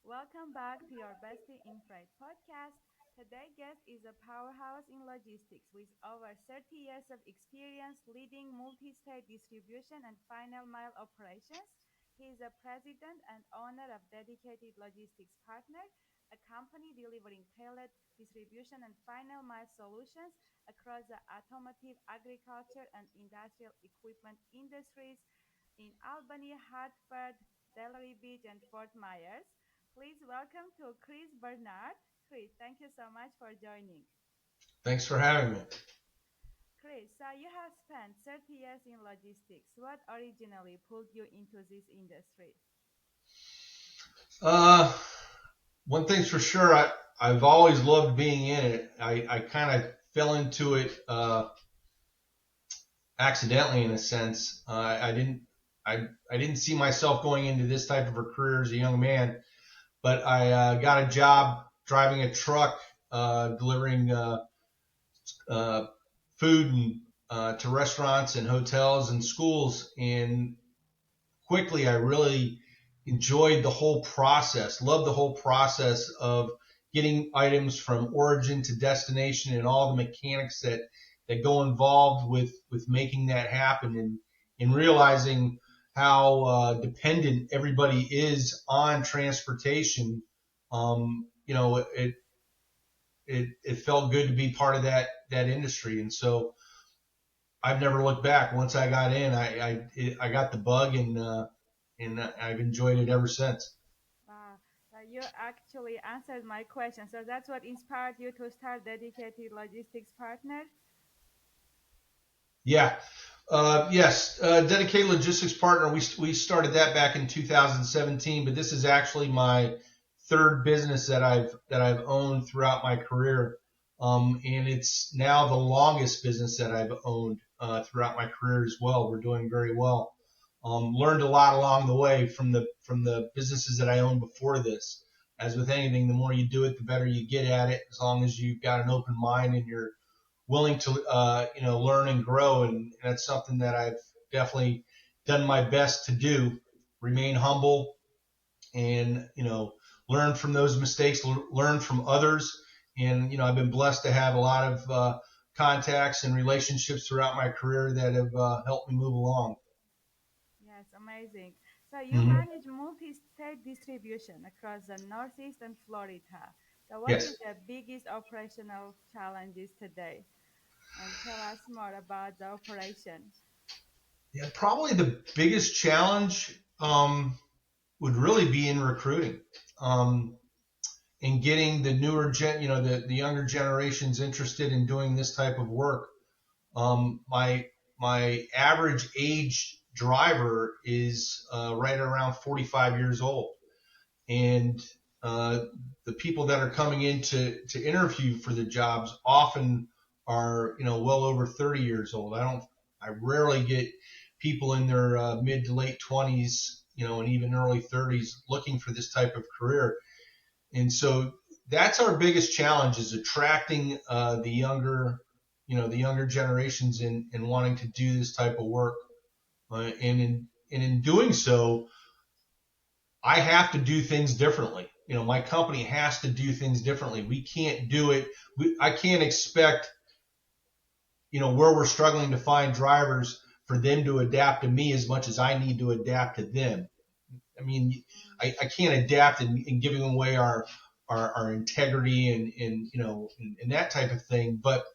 Welcome back to your Bestie in Freight podcast. Today's guest is a powerhouse in logistics with over 30 years of experience leading multi-state distribution and final mile operations. He is a president and owner of Dedicated Logistics Partner, a company delivering tailored distribution and final mile solutions across the automotive, agriculture, and industrial equipment industries in Albany, Hartford, Delray Beach, and Fort Myers. Please welcome to Chris Bernard. Chris, thank you so much for joining. Thanks for having me. Chris, so you have spent 30 years in logistics. What originally pulled you into this industry? Uh, One thing's for sure, I've always loved being in it. I kind of fell into it accidentally in a sense. I didn't see myself going into this type of a career as a young man, but I got a job driving a truck, delivering uh, food to restaurants and hotels and schools, and quickly I really enjoyed the whole process, loved the whole process of getting items from origin to destination and all the mechanics that go involved with making that happen, and realizing how dependent everybody is on transportation. It felt good to be part of that industry, and so I've never looked back. Once I got in, I got the bug, and I've enjoyed it ever since. You actually answered my question. So that's what inspired you to start Dedicated Logistics Partner? Yeah. Yes. Dedicated Logistics Partner. We started that back in 2017, but this is actually my third business that I've owned throughout my career. And it's now the longest business that I've owned throughout my career as well. We're doing very well. Learned a lot along the way from the businesses that I owned before this. As with anything, the more you do it, the better you get at it. As long as you've got an open mind and you're willing to learn and grow, and that's something that I've definitely done my best to do. Remain humble, and learn from those mistakes, learn from others, and I've been blessed to have a lot of contacts and relationships throughout my career that have helped me move along. Yes, amazing. So you Hmm. manage multi-state distribution across the Northeast and Florida. So what is Yes. the biggest operational challenges today? And tell us more about the operation. Yeah, probably the biggest challenge would really be in recruiting. Um, and getting the newer the younger generations interested in doing this type of work. My average age driver is right around 45 years old, and uh, the people that are coming in to interview for the jobs often are well over 30 years old. I rarely get people in their mid to late 20s, and even early 30s looking for this type of career. And so that's our biggest challenge, is attracting the younger generations in wanting to do this type of work. And in doing so, I have to do things differently. My company has to do things differently. We can't do it. I can't expect, where we're struggling to find drivers, for them to adapt to me as much as I need to adapt to them. I mean, I can't adapt in giving away our integrity and that type of thing. But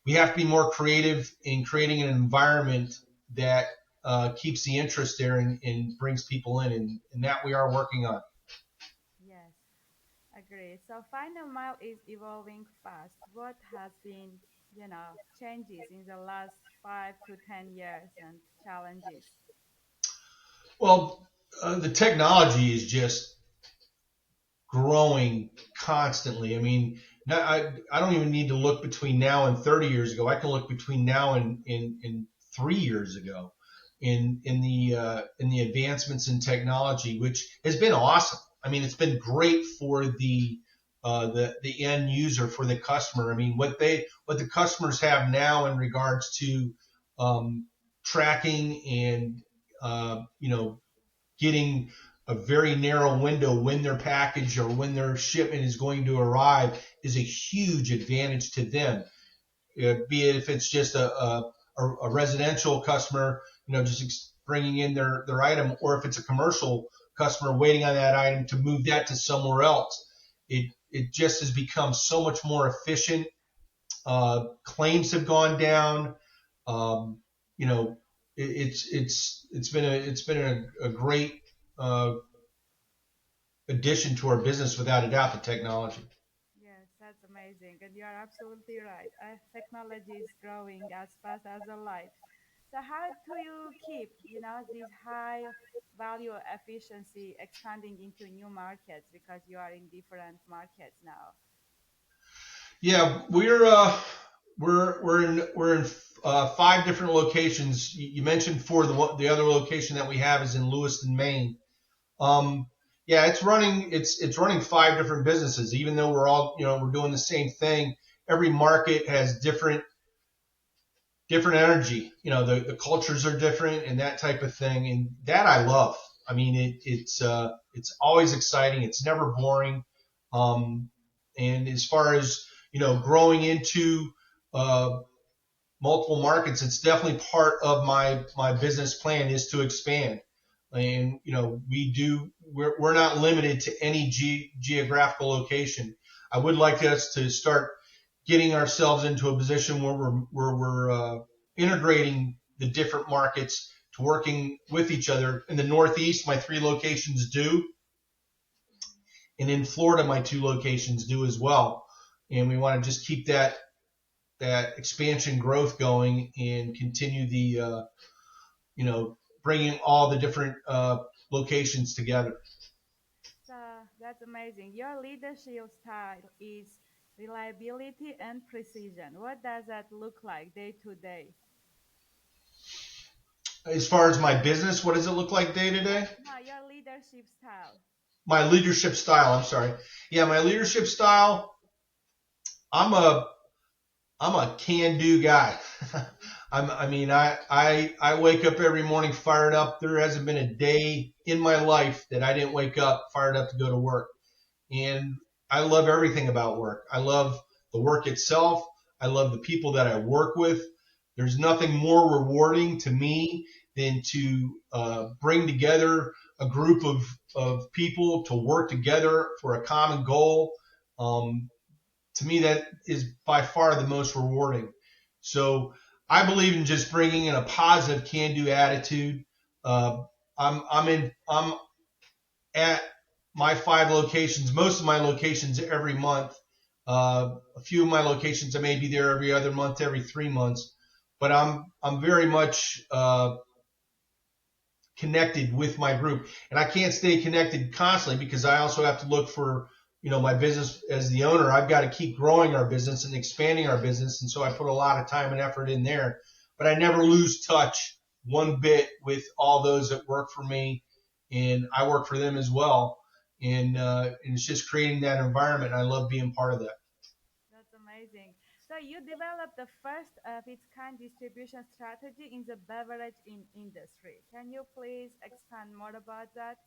we have to be more creative in creating an environment that keeps the interest there, and brings people in, and that we are working on. Yes, agree. So final mile is evolving fast. What has been, changes in the last 5 to 10 years and challenges? Well, the technology is just growing constantly. I mean, I don't even need to look between now and 30 years ago. I can look between now and 3 years ago in the advancements in technology, which has been awesome. I mean, it's been great for the end user, for the customer. I mean, what the customers have now in regards to um, tracking and getting a very narrow window when their package or when their shipment is going to arrive is a huge advantage to them. Be it if it's just a residential customer, just bringing in their item, or if it's a commercial customer waiting on that item to move that to somewhere else. It just has become so much more efficient. Claims have gone down. Um, you know, it's been a great addition to our business without a doubt, the technology. Yes, that's amazing. And you are absolutely right. Technology is growing as fast as the light. So how do you keep, this high value efficiency expanding into new markets because you are in different markets now? Yeah, we're in 5 different locations. You mentioned four. The other location that we have is in Lewiston, Maine. Um, yeah, it's running 5 different businesses. Even though we're doing the same thing, every market has different energy. The cultures are different and that type of thing, and that I love. I mean, it's always exciting. It's never boring. Um, and as far as growing into uh, multiple markets, it's definitely part of my business plan is to expand. And we're not limited to any geographical location. I would like us to start getting ourselves into a position where we're integrating the different markets to working with each other. In the Northeast, my 3 locations do, and in Florida, my 2 locations do as well. And we want to just keep that expansion growth going and continue the bringing all the different locations together. So that's amazing. Your leadership style is reliability and precision. What does that look like day to day? As far as my business, what does it look like day to day? No, your leadership style. My leadership style. I'm sorry. Yeah, my leadership style. I'm a I'm a can-do guy. I wake up every morning fired up. There hasn't been a day in my life that I didn't wake up fired up to go to work. And I love everything about work. I love the work itself. I love the people that I work with. There's nothing more rewarding to me than to bring together a group of people to work together for a common goal. To me, that is by far the most rewarding. So I believe in just bringing in a positive can-do attitude. Uh, I'm at my 5 locations, most of my locations every month. A few of my locations I may be there every other month, every 3 months, but I'm very much connected with my group. And I can't stay connected constantly because I also have to look for, my business as the owner. I've got to keep growing our business and expanding our business. And so I put a lot of time and effort in there, but I never lose touch one bit with all those that work for me, and I work for them as well. And it's just creating that environment. And I love being part of that. That's amazing. So you developed the first of its kind distribution strategy in the beverage industry. Can you please expand more about that?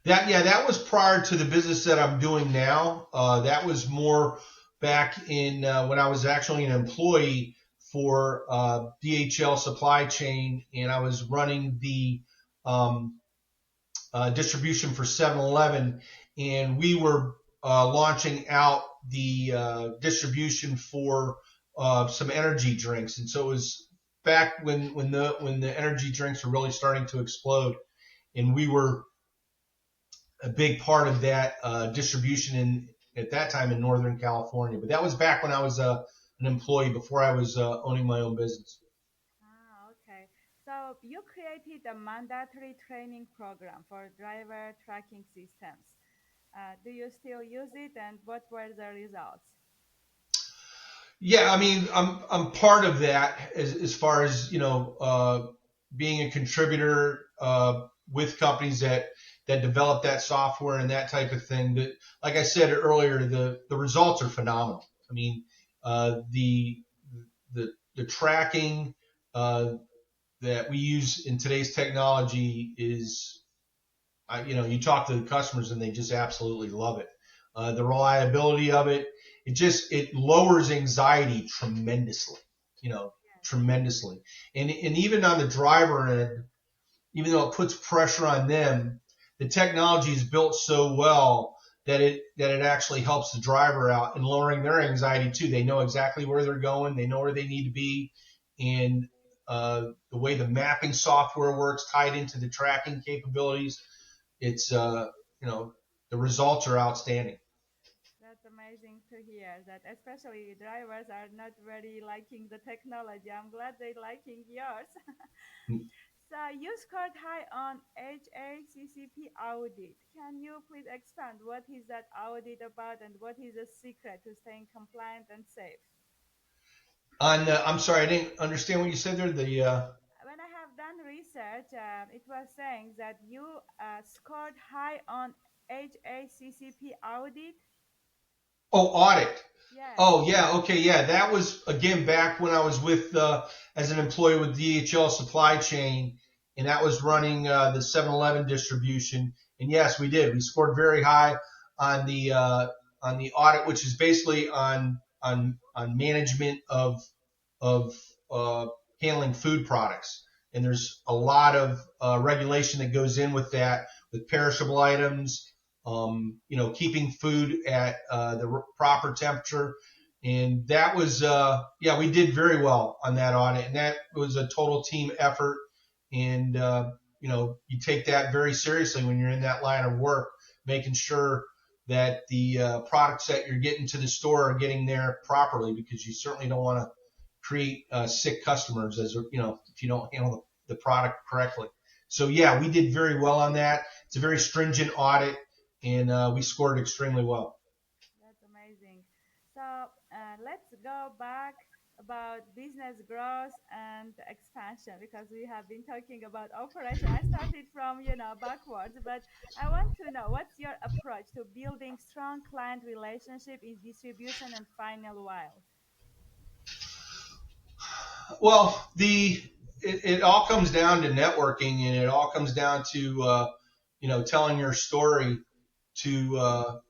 That was prior to the business that I'm doing now. That was more back in when I was actually an employee for DHL Supply Chain, and I was running the um, distribution for 7-Eleven, and we were launching out the distribution for some energy drinks, and so it was back when the energy drinks were really starting to explode, and we were a big part of that distribution at that time in Northern California. But that was back when I was an employee before I was owning my own business. Ah, okay. So you created a mandatory training program for driver tracking systems. Do you still use it, and what were the results? Yeah, I mean, I'm part of that as far as being a contributor with companies that develop that software and that type of thing. That, like I said earlier, the results are phenomenal. I mean, the tracking that we use in today's technology is You talk to the customers and they just absolutely love it. The reliability of it, it lowers anxiety tremendously, tremendously. And even on the driver end, even though it puts pressure on them, the technology is built so well that it actually helps the driver out in lowering their anxiety too. They know exactly where they're going, they know where they need to be, and the way the mapping software works, tied into the tracking capabilities, it's the results are outstanding. That's amazing to hear that, especially drivers are not very liking the technology. I'm glad they're liking yours. So you scored high on HACCP audit. Can you please expand what is that audit about and what is the secret to staying compliant and safe? I'm sorry, I didn't understand what you said there. When I have done research, it was saying that you scored high on HACCP audit. Audit. Yes. Oh, yeah. Okay. Yeah. That was, again, back when I was as an employee with DHL Supply Chain, and that was running the 7-Eleven distribution. And yes, we did. We scored very high on the audit, which is basically on management of handling food products. And there's a lot of regulation that goes in with that, with perishable items, keeping food at the proper temperature. And that was, we did very well on that audit. And that was a total team effort. And, you take that very seriously when you're in that line of work, making sure that the products that you're getting to the store are getting there properly, because you certainly don't want to create sick customers if you don't handle the product correctly. So yeah, we did very well on that. It's a very stringent audit, and we scored extremely well. That's amazing. So let's go back about business growth and expansion, because we have been talking about operation. I started from backwards, but I want to know what's your approach to building strong client relationship in distribution and final mile. Well, it all comes down to networking, and it all comes down to telling your story to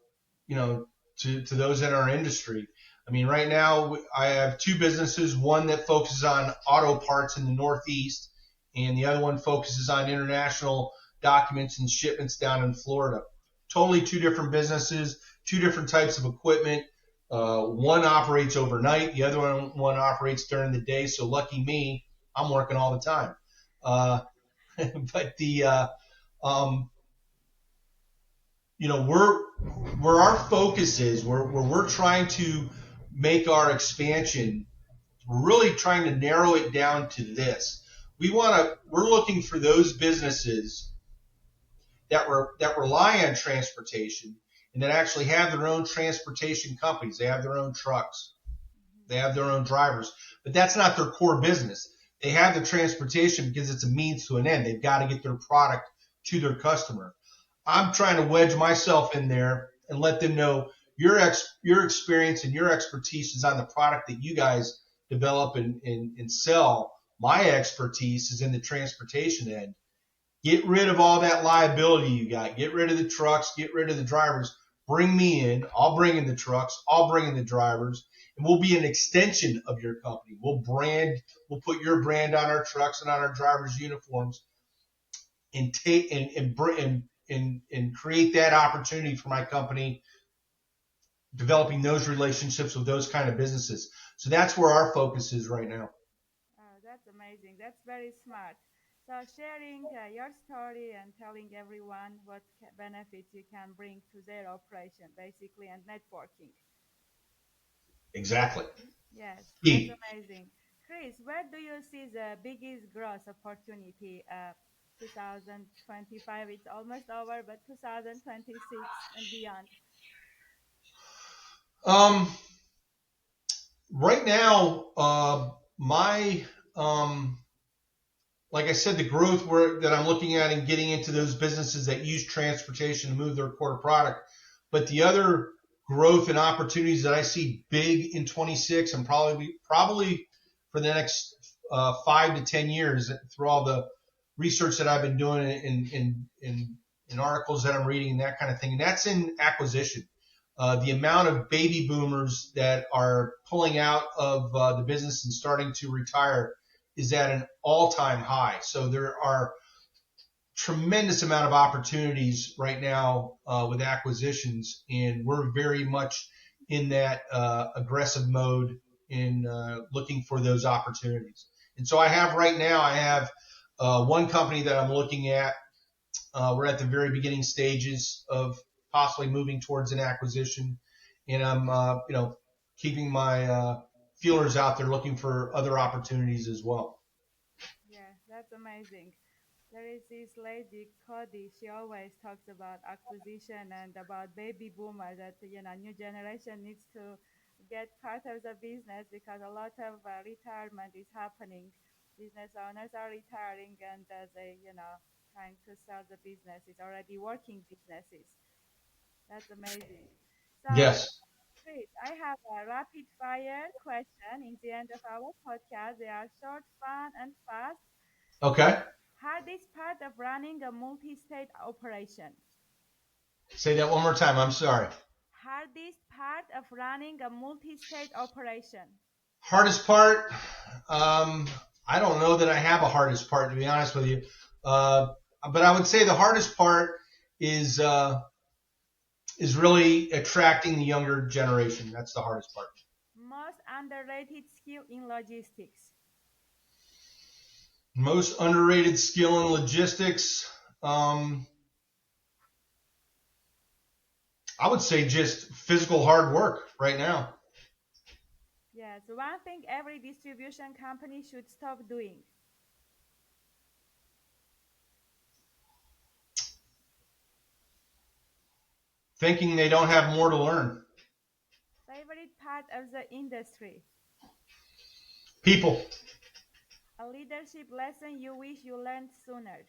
to those in our industry. I mean, right now I have two businesses, one that focuses on auto parts in the Northeast, and the other one focuses on international documents and shipments down in Florida. Totally two different businesses, two different types of equipment. One operates overnight, the other one operates during the day. So lucky me, I'm working all the time. But um, where our focus is, where we're trying to make our expansion, we're really trying to narrow it down to this. We're looking for those businesses that rely on transportation and that actually have their own transportation companies. They have their own trucks. They have their own drivers, but that's not their core business. They have the transportation because it's a means to an end. They've got to get their product to their customer. I'm trying to wedge myself in there and let them know your experience and your expertise is on the product that you guys develop and sell. My expertise is in the transportation end. Get rid of all that liability you got. Get rid of the trucks. Get rid of the drivers. Bring me in. I'll bring in the trucks. I'll bring in the drivers. And we'll be an extension of your company. We'll put your brand on our trucks and on our drivers' uniforms, and take and create that opportunity for my company, developing those relationships with those kind of businesses. So that's where our focus is right now. Oh, that's amazing. That's very smart. So sharing your story and telling everyone what benefits you can bring to their operation, basically, and networking. Exactly. Yes, that's Key. amazing. Chris, where do you see the biggest growth opportunity? 2025, it's almost over, but 2026 and beyond. Um, right now, my like I said, the growth that I'm looking at and getting into those businesses that use transportation to move their core product. But the other growth and opportunities that I see big in 26 and probably for the next 5 to 10 years through all the research that I've been doing in articles that I'm reading and that kind of thing, and that's in acquisition. The amount of baby boomers that are pulling out of the business and starting to retire is at an all-time high. So there are tremendous amount of opportunities right now with acquisitions, and we're very much in that aggressive mode in looking for those opportunities. And so I have one company that I'm looking at. We're at the very beginning stages of possibly moving towards an acquisition, and I'm keeping my feelers out there looking for other opportunities as well. Yeah, that's amazing. There is this lady, Cody. She always talks about acquisition and about baby boomer that new generation needs to get part of the business because a lot of retirement is happening. Business owners are retiring and they trying to sell the business. It's already working businesses. That's amazing. So, Yes. Chris, I have a rapid fire question in the end of our podcast. They are short, fun, and fast. Okay. Hardest part of running a multi-state operation. Say that one more time. I'm sorry. Hardest part of running a multi-state operation. Hardest part, I don't know that I have a hardest part, to be honest with you. Uh, but I would say the hardest part is uh, is really attracting the younger generation. That's the hardest part. Most underrated skill in logistics. Most underrated skill in logistics, um, I would say just physical hard work right now. Yes, one thing every distribution company should stop doing. Thinking they don't have more to learn. Favorite part of the industry. People, A leadership lesson you wish you learned sooner.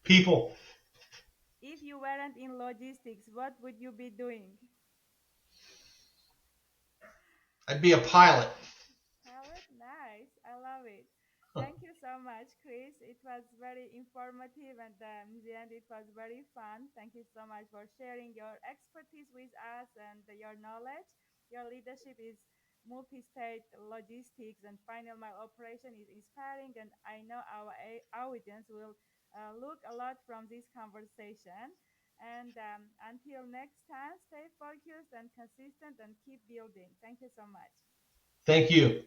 people. If you weren't in logistics, what would you be doing? I'd be a pilot. Pilot, nice. I love it. Thank you so much, Chris. It was very informative and in the end, it was very fun. Thank you so much for sharing your expertise with us and your knowledge. Your leadership is multi-state logistics and final mile operation is inspiring, and I know our audience will look a lot from this conversation. And until next time, stay focused and consistent and keep building. Thank you so much. Thank you.